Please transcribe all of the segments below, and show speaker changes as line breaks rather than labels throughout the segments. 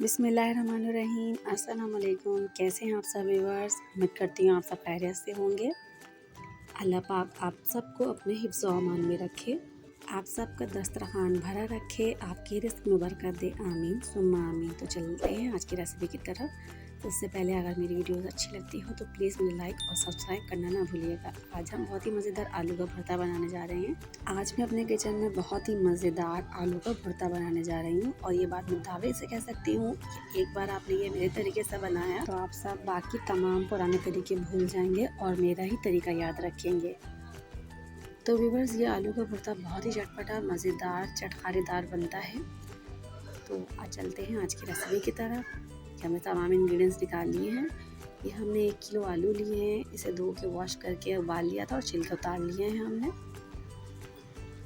बिस्मिल्लाहिर्रहमानिर्रहीम। अस्सलाम वालेकुम। कैसे हैं आप सब व्यूअर्स? उम्मीद करती हूँ आप सब खैरियत से होंगे। अल्लाह पाक आप सबको अपने हिफ्ज़ व अमान में रखे, आप सबका दस्तरखान भरा रखे, आपकी रिज़्क़ में बरकत दे। आमीन सुम्मा आमीन। तो चलते हैं आज की रेसिपी की तरफ। तो उससे पहले अगर मेरी वीडियोस अच्छी लगती हो तो प्लीज़ मुझे लाइक और सब्सक्राइब करना ना भूलिएगा। आज हम बहुत ही मज़ेदार आलू का भरता बनाने जा रहे हैं। आज मैं अपने किचन में बहुत ही मज़ेदार आलू का भरता बनाने जा रही हूँ और ये बात मैं दावे से कह सकती हूँ कि एक बार आपने ये मेरे तरीके से बनाया तो आप सब बाकी तमाम पुराने तरीके भूल जाएंगे और मेरा ही तरीका याद रखेंगे। तो व्यूअर्स, ये आलू का भरता बहुत ही चटपटा, मज़ेदार, चटखारेदार बनता है। तो आज चलते हैं आज की रेसिपी की तरफ। हमने तमाम इंग्रेडिएंट्स निकाल लिए हैं। ये हमने 1 किलो आलू लिए हैं। इसे धो के वॉश करके उबाल लिया था और छिलके उतार लिए हैं हमने।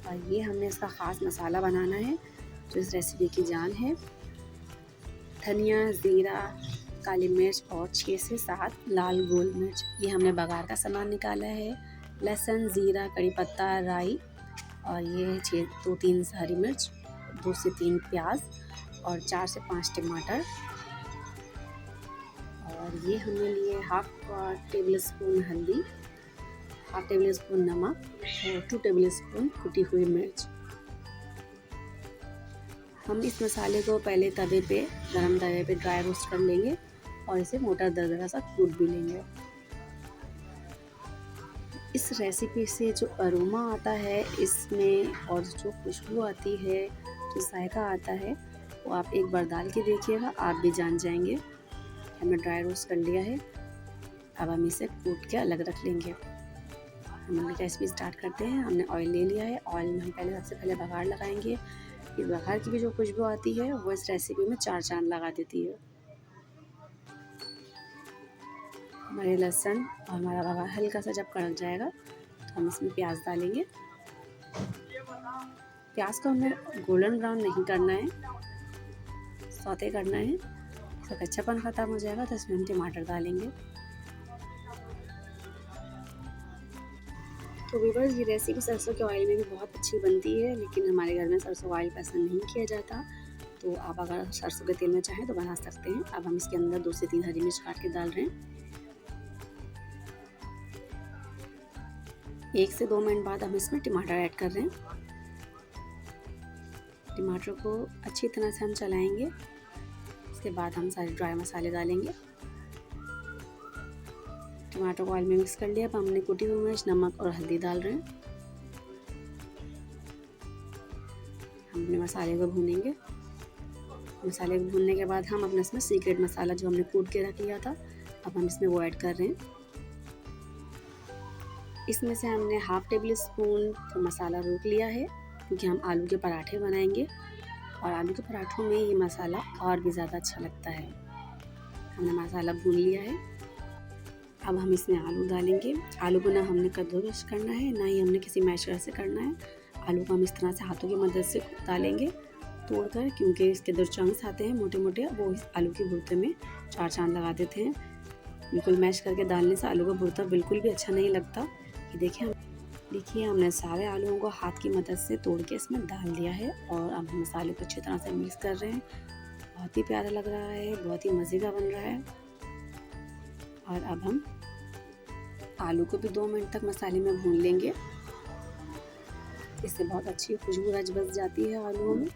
और ये हमने इसका ख़ास मसाला बनाना है जो इस रेसिपी की जान है। धनिया, ज़ीरा, काली मिर्च और 6 से 7 लाल गोल मिर्च, ये हमने बघार का सामान निकाला है। लहसुन, ज़ीरा, कड़ी पत्ता, राई और ये 2-3 हरी मिर्च, 2 से 3 प्याज और 4 से 5 टमाटर। और ये हमने लिए हाफ टेबल स्पून हल्दी, हाफ टेबल स्पून नमक और 2 टेबल स्पून कुटी हुई मिर्च। हम इस मसाले को पहले गरम तवे पे ड्राई रोस्ट कर लेंगे और इसे मोटा दरदरा सा कूट भी लेंगे। इस रेसिपी से जो अरोमा आता है इसमें और जो खुशबू आती है, जो जायका आता है, वो आप एक बार डाल के देखिएगा, आप भी जान जाएंगे। हमने ड्राई रोस्ट कर लिया है। अब हम इसे कूट के अलग रख लेंगे। हम अपनी रेसिपी स्टार्ट करते हैं। हमने ऑयल ले लिया है। ऑयल में हम सबसे पहले बघार लगाएंगे। इस बघार की भी जो खुशबू आती है वो इस रेसिपी में 4 चांद लगा देती है। हमारे लहसुन और हमारा बघार हल्का सा जब कड़क जाएगा तो हम इसमें प्याज डालेंगे। प्याज को हमें गोल्डन ब्राउन नहीं करना है, सौते करना है। इसका कच्चापन ख़त्म हो जाएगा तो इसमें हम टमाटर डालेंगे। तो व्यूअर्स, ये रेसिपी सरसों के ऑयल में भी बहुत अच्छी बनती है, लेकिन हमारे घर में सरसों ऑयल पसंद नहीं किया जाता। तो आप अगर सरसों के तेल में चाहें तो बना सकते हैं। अब हम इसके अंदर 2 से 3 हरी मिर्च काट के डाल रहे हैं। 1 से 2 मिनट बाद हम इसमें टमाटर ऐड कर रहे हैं। टमाटर को अच्छी तरह से हम चलाएंगे। इसके बाद हम सारे ड्राई मसाले डालेंगे। टमाटर को ऑयल में मिक्स कर लिया। अब हमने कुटी हुई मिर्च, नमक और हल्दी डाल रहे हैं। हम अपने मसाले को भूनेंगे। मसाले को भूनने के बाद हम अपने इसमें सीक्रेट मसाला जो हमने कूट के रख लिया था, अब हम इसमें वो ऐड कर रहे हैं। इसमें से हमने हाफ टेबल स्पून तो मसाला रोक लिया है क्योंकि हम आलू के पराठे बनाएंगे और आलू के पराठों में ये मसाला और भी ज़्यादा अच्छा लगता है। हमने मसाला भून लिया है। अब हम इसमें आलू डालेंगे। आलू को ना हमने कद्दूकस करना है, ना ही हमने किसी मैशर से करना है। आलू को हम इस तरह से हाथों की मदद से डालेंगे तोड़कर, क्योंकि इसके 2 चंक्स आते हैं मोटे मोटे, वो इस आलू के भुर्ते में 4 चांद लगा देते हैं। बिल्कुल मैश करके डालने से आलू का भुर्ता बिल्कुल भी अच्छा नहीं लगता। ये देखिए हमने सारे आलूओं को हाथ की मदद से तोड़ के इसमें डाल दिया है और अब हम मसाले को अच्छी तरह से मिक्स कर रहे हैं। बहुत ही प्यारा लग रहा है, बहुत ही मज़े का बन रहा है। और अब हम आलू को भी 2 मिनट तक मसाले में भून लेंगे। इससे बहुत अच्छी खुशबू रच बस जाती है आलूओं में।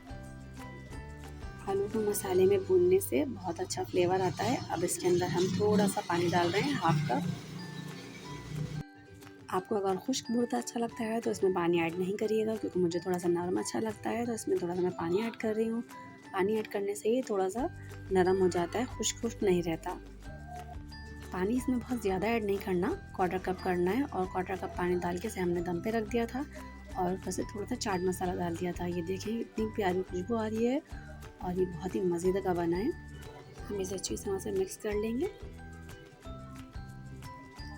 आलू को मसाले में भूनने से बहुत अच्छा फ्लेवर आता है। अब इसके अंदर हम थोड़ा सा पानी डाल रहे हैं, हाफ कप। आपको अगर खुश्क भुर्ता अच्छा लगता है तो इसमें पानी ऐड नहीं करिएगा, क्योंकि मुझे थोड़ा सा नरम अच्छा लगता है तो इसमें थोड़ा सा मैं पानी ऐड कर रही हूँ। पानी ऐड करने से ये थोड़ा सा नरम हो जाता है, खुश्क नहीं रहता। पानी इसमें बहुत ज़्यादा ऐड नहीं करना, 1/4 कप करना है। और 1/4 कप पानी डाल के इसे हमने दम पे रख दिया था और ऊपर से थोड़ा सा चाट मसाला डाल दिया था। ये देखिए इतनी प्यारी खुशबू आ रही है और ये बहुत ही मज़ेदार का बना है। हम इसे अच्छी तरह से मिक्स कर लेंगे।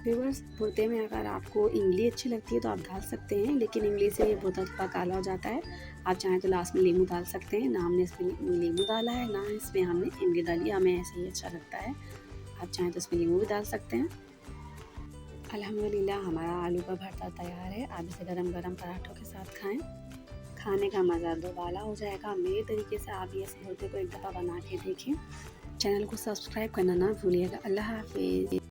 व्यूअर्स, भुर्ते में अगर आपको इमली अच्छी लगती है तो आप डाल सकते हैं, लेकिन इमली से ये भुर्ता थोड़ा काला हो जाता है। आप चाहें तो लास्ट में नींबू डाल सकते हैं। ना हमने इसमें नींबू डाला है, ना इसमें हमने इमली डाली, हमें ऐसे ही अच्छा लगता है। आप चाहें तो इसमें नींबू भी डाल सकते हैं। अल्हम्दुलिल्लाह, हमारा आलू का भरता तैयार है। आप इसे गरम गरम पराठों के साथ खाएं। खाने का मज़ा दोबारा हो जाएगा। मेरे तरीके से आप ये भुर्ते को एक दफ़ा बना के देखें। चैनल को सब्सक्राइब करना ना भूलिएगा। अल्लाह हाफ़िज़।